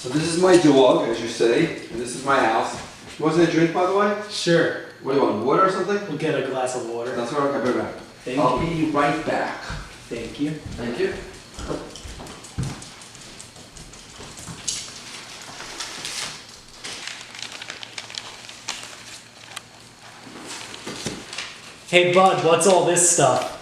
So this is my dog, as you see, and this is my house. You want something to drink, by the way? Sure. What do you want, water or something? We'll get a glass of water. That's all right, I'll be right back. Thank I'll you. be right back. Thank you. Thank you. Hey Bud, what's all this stuff?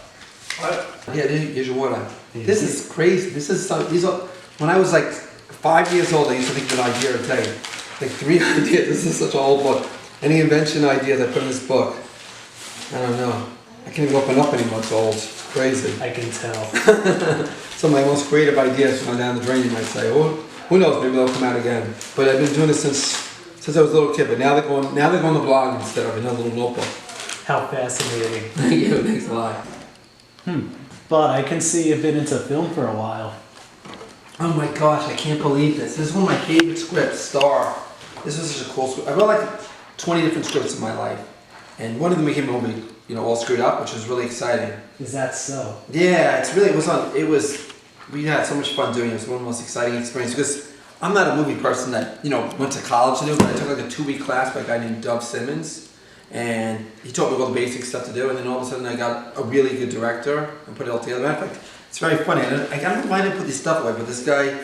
Yeah, here's your water. This is crazy. This is so, these are, when I was like 5 years old, I used to think of an idea a day. Like 3 ideas. This is such an old book. Any invention ideas I put in this book, I don't know. I can't even open up anymore, it's old. It's crazy. I can tell. Some of my most creative ideas went down the drain, you might say. Or who knows, maybe they'll come out again. But I've been doing this since I was a little kid, but now they're going on the blog instead of another little notebook. How fascinating. Yeah, thanks a lot. Bud, I can see you've been into film for a while. Oh my gosh, I can't believe this. This is one of my favorite scripts, Star. This is such a cool script. I wrote like 20 different scripts in my life. And one of them became a movie, all screwed up, which was really exciting. Is that so? Yeah, we had so much fun doing it. It was one of the most exciting experiences because I'm not a movie person that, went to college to do, but I took like a 2-week class by a guy named Dov Simmons. And he taught me all the basic stuff to do, and then all of a sudden I got a really good director and put it all together. Matter of fact, it's very funny. I don't know why I didn't put this stuff away, but this guy,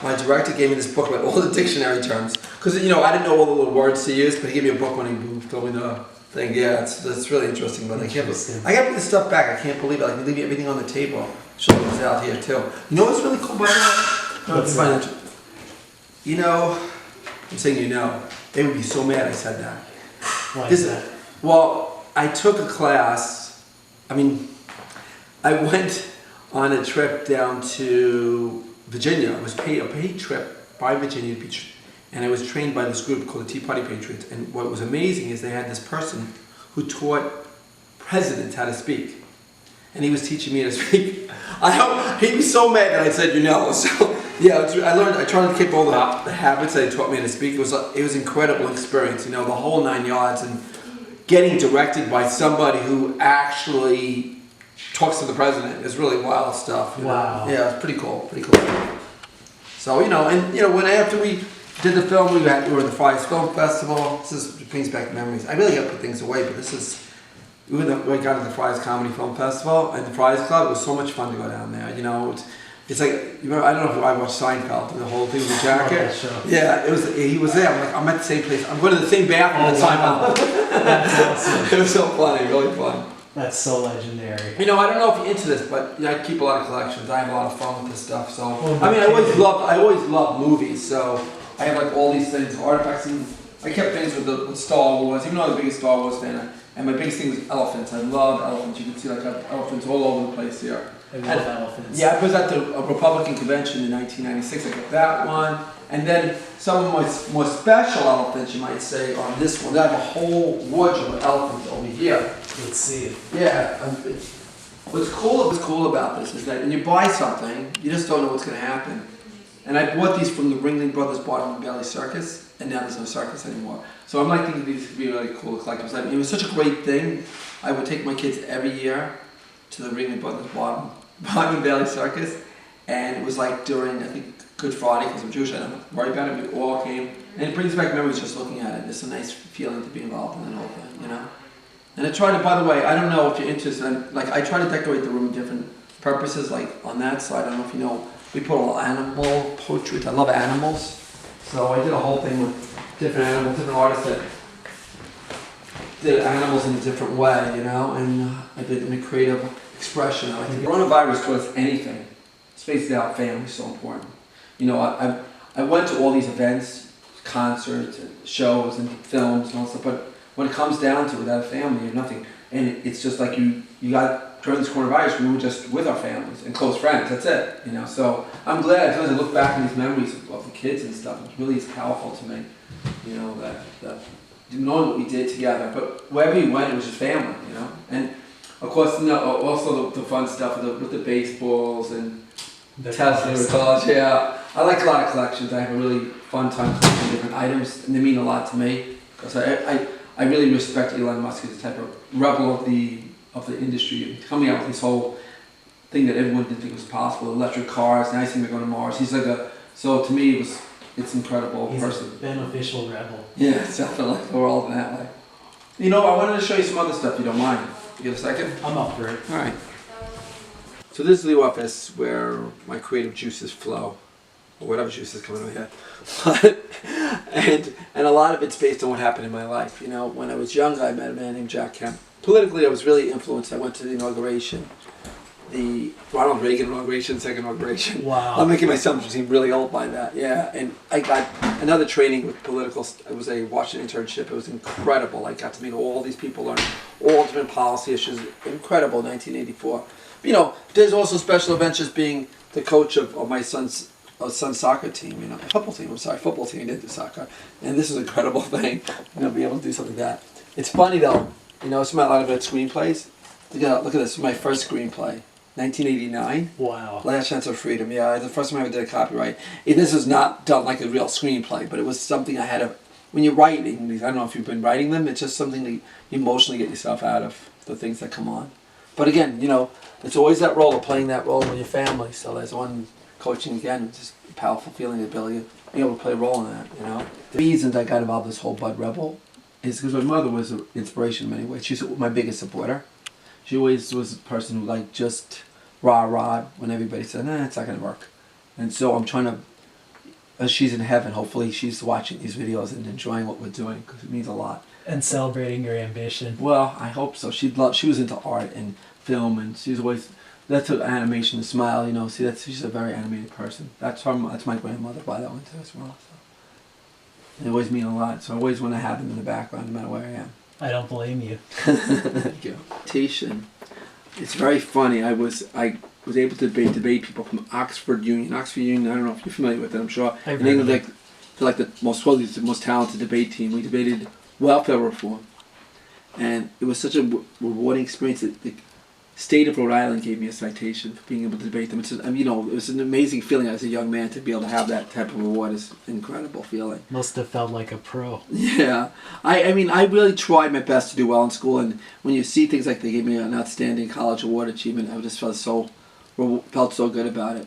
my director, gave me this book about all the dictionary terms. Because, I didn't know all the little words to use, but he gave me a book when he told me the thing. Yeah, that's really interesting. But I got to put this stuff back. I can't believe it. Like, we're leaving everything on the table. Show this out here, too. You know what's really cool by that? What's that? I'm saying they would be so mad I said that. Why is that? Well, I took a class. I went on a trip down to Virginia. It was a paid trip by Virginia Beach, and I was trained by this group called the Tea Party Patriots. And what was amazing is they had this person who taught presidents how to speak, and he was teaching me how to speak. He was so mad that I said So yeah, I tried to keep all the habits that he taught me how to speak. It was an incredible experience. The whole 9 yards and getting directed by somebody who actually talks to the president is really wild stuff. Wow. Yeah, it's pretty cool. So, when after we did the film, we were at the Fry's Film Festival. This brings back memories. I really got to put things away, but we got to the Fry's Comedy Film Festival and the Fry's Club. It was so much fun to go down there. It's like, I don't know if I watched Seinfeld, the whole thing with the jacket. Oh, sure. Yeah, he was there. I'm at the same place. I'm going to the same bathroom as Seinfeld. That's awesome. It was so funny, really fun. That's so legendary. I don't know if you're into this, but I keep a lot of collections. I have a lot of fun with this stuff. So, Well, I always loved movies. So I have like all these things, artifacts, and I kept things with Star Wars. Even though I'm the biggest Star Wars fan, and my biggest thing was elephants. I love elephants. You can see like I have elephants all over the place here. I love elephants. Yeah, I was at the Republican convention in 1996. I got that one, and then some of my more special elephants, you might say, on this one. I have a whole wardrobe of elephants over here. Let's see it. Yeah, what's cool about this is that when you buy something, you just don't know what's going to happen. And I bought these from the Ringling Brothers Bottom Valley Circus, and now there's no circus anymore. So I'm like thinking these could be really cool collectibles. It was such a great thing. I would take my kids every year to the Ringling Brothers Bottom Valley Circus, and it was like during, I think, Good Friday, because I'm Jewish, I don't worry about it, we all came, and it brings back memories just looking at it. It's a nice feeling to be involved in the whole thing, And I try to, by the way, I don't know if you're interested, I try to decorate the room with different purposes, like on that side, I don't know if you know, we put all animal portraits. I love animals, so I did a whole thing with different animals, different artists that did animals in a different way, and I did in a creative expression. Like the coronavirus taught us anything. Spaced out family is so important. I went to all these events, concerts, and shows, and films, and all stuff, but when it comes down to it, without a family, you're nothing. And it's just like you got, during this coronavirus, we were just with our families and close friends, that's it, So I'm glad, as I look back on these memories of the kids and stuff, it really is powerful to me, that knowing what we did together. But wherever we went, it was just family, And of course, also the fun stuff with the baseballs and Tesla cars, yeah. I like a lot of collections. I have a really fun time collecting different items, and they mean a lot to me. Because I really respect Elon Musk as the type of rebel of the industry, coming out with this whole thing that everyone didn't think was possible, electric cars, now he's going to go to Mars. So to me, it was it's incredible He's person. a beneficial rebel. Yeah, definitely. We're all that way. You know, I wanted to show you some other stuff. You don't mind? You get a second? I'm up for it. All right. So this is the office where my creative juices flow, or whatever juices come out of my head. and a lot of it's based on what happened in my life. You know, when I was young, I met a man named Jack Kemp. Politically, I was really influenced. I went to the inauguration, the Ronald Reagan inauguration, second inauguration. Wow. I'm making myself seem really old by that. Yeah, and I got another training with political. It was a Washington internship. It was incredible. I got to meet all these people, learn all different policy issues. Incredible, 1984. You know, there's also special events just being the coach of my son's soccer team, you know, football team, football team, he didn't do soccer. And this is an incredible thing, you know, be able to do something like that. It's funny though, you know, it's a lot of it screenplays. Look at this, my first screenplay, 1989. Wow. Last Chance of Freedom, yeah, the first time I ever did a copyright. This was not done like a real screenplay, but it was something I had to, when you're writing, I don't know if you've been writing them, it's just something that you emotionally get yourself out of the things that come on. But again, you know, it's always that role of playing that role with your family. So there's one coaching again, it's just a powerful feeling, the ability of being able to play a role in that, you know. The reason I got involved in this whole Bud Rebel is because my mother was an inspiration in many ways. She's my biggest supporter. She always was a person who like just rah-rah when everybody said, nah, it's not going to work. And so I'm trying to, as she's in heaven, hopefully she's watching these videos and enjoying what we're doing because it means a lot. And celebrating your ambition. Well, I hope so. She was into art and film, and she's always, that's her animation, the smile, you know. See, she's a very animated person. That's my grandmother by that one too as well. So. They always mean a lot, so I always want to have them in the background no matter where I am. I don't blame you. Thank you. Tation. It's very funny. I was able to debate people from Oxford Union. Oxford Union, I don't know if you're familiar with it, I'm sure. In England, they're like the most talented debate team. We debated welfare reform. And it was such a rewarding experience that the state of Rhode Island gave me a citation for being able to debate them. It's just, you know, it was an amazing feeling as a young man to be able to have that type of reward. Is an incredible feeling. Must have felt like a pro. Yeah. I mean, I really tried my best to do well in school, and when you see things like they gave me an outstanding college award achievement, I just felt so good about it.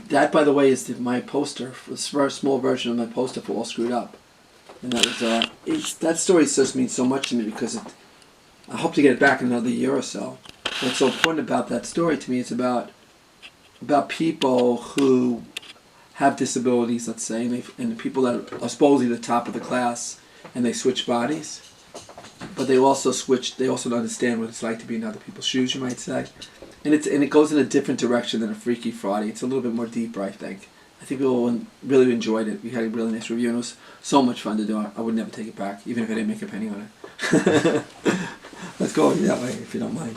That, by the way, is my poster, a very small version of my poster for All Screwed Up. And that was, that story just means so much to me because I hope to get it back in another year or so. What's so important about that story to me is about people who have disabilities, let's say, and the people that are supposedly the top of the class, and they switch bodies, but they also don't understand what it's like to be in other people's shoes, you might say, and it goes in a different direction than a Freaky Friday. It's a little bit more deeper, I think. I think people really enjoyed it. We had a really nice review, and it was so much fun to do. I would never take it back, even if I didn't make a penny on it. Let's go that way, if you don't mind.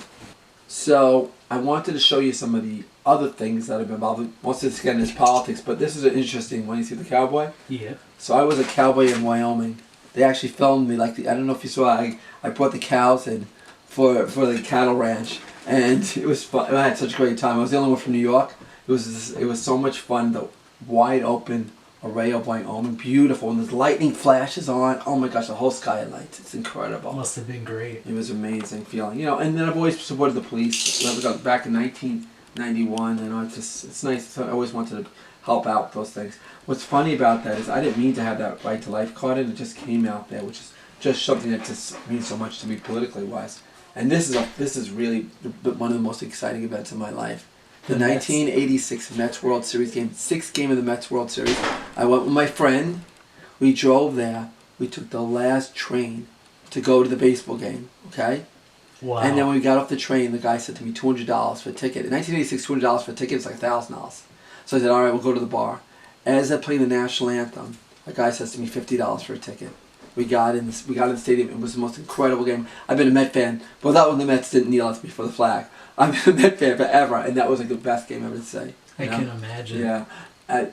So, I wanted to show you some of the other things that I've been involved in. Most of this, again, is politics, but this is an interesting one. You see the cowboy? Yeah. So, I was a cowboy in Wyoming. They actually filmed me, I don't know if you saw, I brought the cows in for the cattle ranch, and it was fun. I had such a great time. I was the only one from New York. It was so much fun, the wide open array of Wyoming, beautiful, and there's lightning flashes on. Oh my gosh, the whole sky at lights. It's incredible. Must have been great. It was an amazing feeling, you know. And then I've always supported the police. Back in 1991, you know, it's nice. I always wanted to help out those things. What's funny about that is I didn't mean to have that right to life card, and it just came out there, which is just something that just means so much to me politically wise. And this is really one of the most exciting events of my life. The 1986 Mets World Series game, 6th game of the Mets World Series. I went with my friend. We drove there. We took the last train to go to the baseball game, okay? Wow. And then when we got off the train, the guy said to me, $200 for a ticket. In 1986, $200 for a ticket is like $1,000. So I said, all right, we'll go to the bar. As they're playing the national anthem, a guy says to me, $50 for a ticket. We got in the stadium. It was the most incredible game. I've been a Met fan, but that when the Mets didn't kneel at me for the flag. I've been a Met fan forever, and that was like the best game ever to say. I can imagine. Yeah.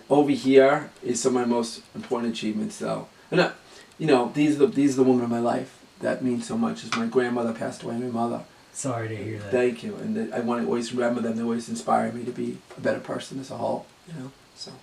Over here is some of my most important achievements, though. And you know, these are the women of my life that mean so much. As my grandmother passed away, my mother. Sorry to hear that. Thank you, and I want to always remember them. They always inspire me to be a better person as a whole. You know, so.